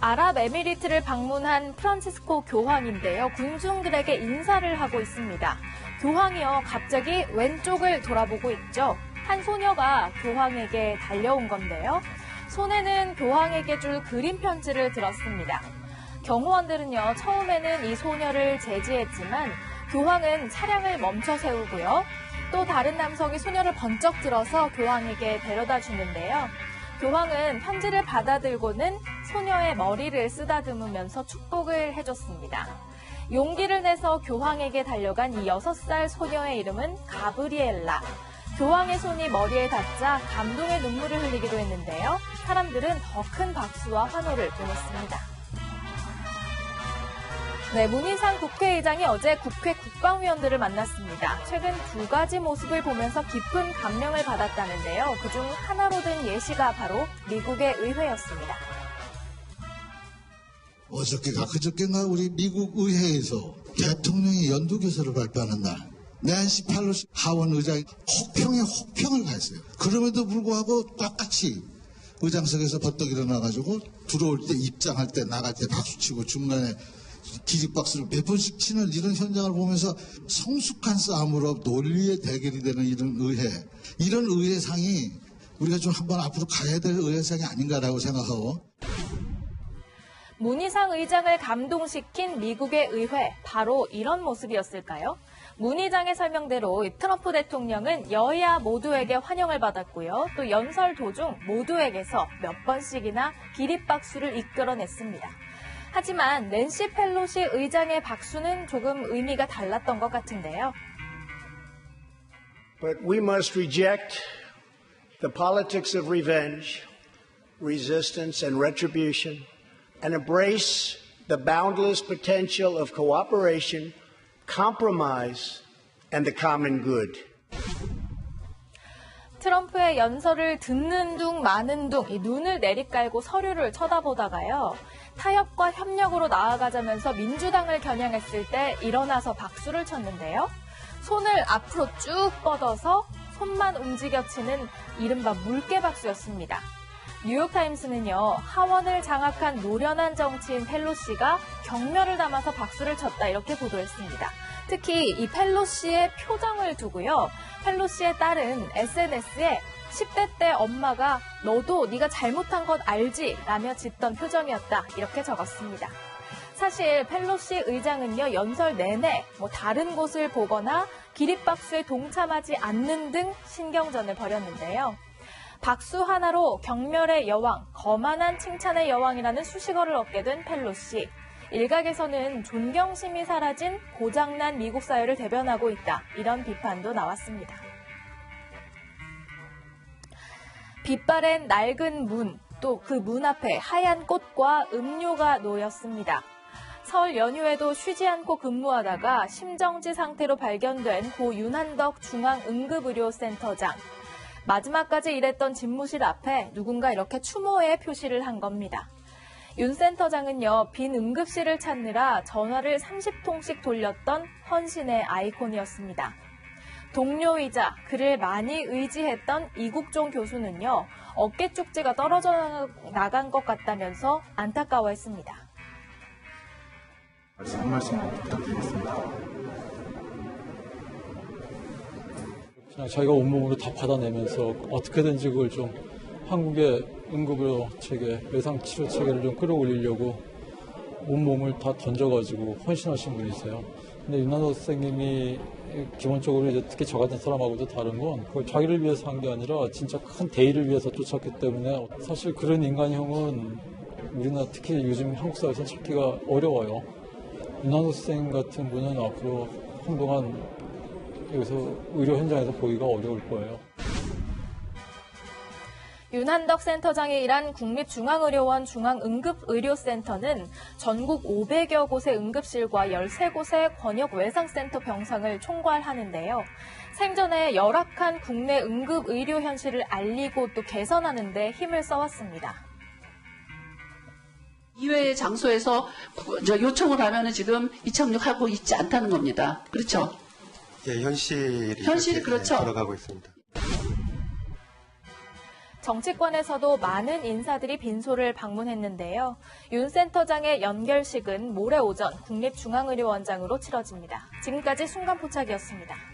아랍에미리트를 방문한 프란치스코 교황인데요. 군중들에게 인사를 하고 있습니다. 교황이요, 갑자기 왼쪽을 돌아보고 있죠. 한 소녀가 교황에게 달려온 건데요. 손에는 교황에게 줄 그림 편지를 들었습니다. 경호원들은요, 처음에는 이 소녀를 제지했지만 교황은 차량을 멈춰 세우고요. 또 다른 남성이 소녀를 번쩍 들어서 교황에게 데려다 주는데요. 교황은 편지를 받아들고는 소녀의 머리를 쓰다듬으면서 축복을 해줬습니다. 용기를 내서 교황에게 달려간 이 6살 소녀의 이름은 가브리엘라. 교황의 손이 머리에 닿자 감동의 눈물을 흘리기도 했는데요. 사람들은 더 큰 박수와 환호를 보냈습니다. 네, 문희상 국회의장이 어제 국회 국방위원들을 만났습니다. 최근 2가지 모습을 보면서 깊은 감명을 받았다는데요. 그중 하나로 든 예시가 바로 미국의 의회였습니다. 어저께가 그저께인가 우리 미국 의회에서 대통령이 연두교서를 발표하는 날 낸시 펠로시 하원 의장이 혹평을 가했어요. 그럼에도 불구하고 똑같이 의장석에서 버떡 일어나가지고 들어올 때 입장할 때 나갈 때 박수치고 중간에 기립박수를 몇 번씩 치는 이런 현장을 보면서 성숙한 싸움으로 논리의 대결이 되는 이런 의회상이 우리가 좀 한번 앞으로 가야 될 의회상이 아닌가라고 생각하고. 문희상 의장을 감동시킨 미국의 의회, 바로 이런 모습이었을까요? 문 의장의 설명대로 트럼프 대통령은 여야 모두에게 환영을 받았고요. 또 연설 도중 모두에게서 몇 번씩이나 기립박수를 이끌어냈습니다. 하지만 낸시 펠로시 의장의 박수는 조금 의미가 달랐던 것 같은데요. But we must reject the politics of revenge, resistance and retribution and embrace the boundless potential of cooperation, compromise and the common good. 트럼프의 연설을 듣는 둥 마는 둥 이 눈을 내리깔고 서류를 쳐다보다가요. 타협과 협력으로 나아가자면서 민주당을 겨냥했을 때 일어나서 박수를 쳤는데요. 손을 앞으로 쭉 뻗어서 손만 움직여 치는 이른바 물개박수였습니다. 뉴욕타임스는요. 하원을 장악한 노련한 정치인 펠로시가 경멸을 담아서 박수를 쳤다 이렇게 보도했습니다. 특히 이 펠로시의 표정을 두고요. 펠로시의 딸은 SNS에 10대 때 엄마가 너도 네가 잘못한 것 알지? 라며 짓던 표정이었다. 이렇게 적었습니다. 사실 펠로시 의장은요. 연설 내내 다른 곳을 보거나 기립박수에 동참하지 않는 등 신경전을 벌였는데요. 박수 하나로 경멸의 여왕, 거만한 칭찬의 여왕이라는 수식어를 얻게 된 펠로시. 일각에서는 존경심이 사라진 고장난 미국 사회를 대변하고 있다. 이런 비판도 나왔습니다. 빛바랜 낡은 문, 또 그 문 앞에 하얀 꽃과 음료가 놓였습니다. 설 연휴에도 쉬지 않고 근무하다가 심정지 상태로 발견된 고 윤한덕 중앙응급의료센터장. 마지막까지 일했던 집무실 앞에 누군가 이렇게 추모의 표시를 한 겁니다. 윤 센터장은요, 빈 응급실을 찾느라 전화를 30통씩 돌렸던 헌신의 아이콘이었습니다. 동료이자 그를 많이 의지했던 이국종 교수는요, 어깨 쪽지가 떨어져 나간 것 같다면서 안타까워했습니다. 한 말씀 부탁드리겠습니다. 그냥 자기가 온몸으로 다 받아내면서 어떻게든지 그걸 좀 한국의 응급의료 체계, 외상 치료 체계를 좀 끌어올리려고 온몸을 다 던져가지고 헌신하신 분이세요. 근데 윤한덕 선생님이 기본적으로 이제 특히 저 같은 사람하고도 다른 건 그걸 자기를 위해서 한 게 아니라 진짜 큰 대의를 위해서 쫓았기 때문에 사실 그런 인간형은 우리나라 특히 요즘 한국 사회에서 찾기가 어려워요. 윤한덕 선생님 같은 분은 앞으로 한동안 여기서 의료 현장에서 보기가 어려울 거예요. 윤한덕 센터장이 일한 국립중앙의료원 중앙응급의료센터는 전국 500여 곳의 응급실과 13곳의 권역외상센터 병상을 총괄하는데요. 생전에 열악한 국내 응급의료 현실을 알리고 또 개선하는 데 힘을 써왔습니다. 이외의 장소에서 요청을 하면 지금 이착륙하고 있지 않다는 겁니다. 그렇죠? 예, 현실이 그렇죠. 돌아가고 있습니다. 정치권에서도 많은 인사들이 빈소를 방문했는데요. 윤 센터장의 연결식은 모레 오전 국립중앙의료원장으로 치러집니다. 지금까지 순간포착이었습니다.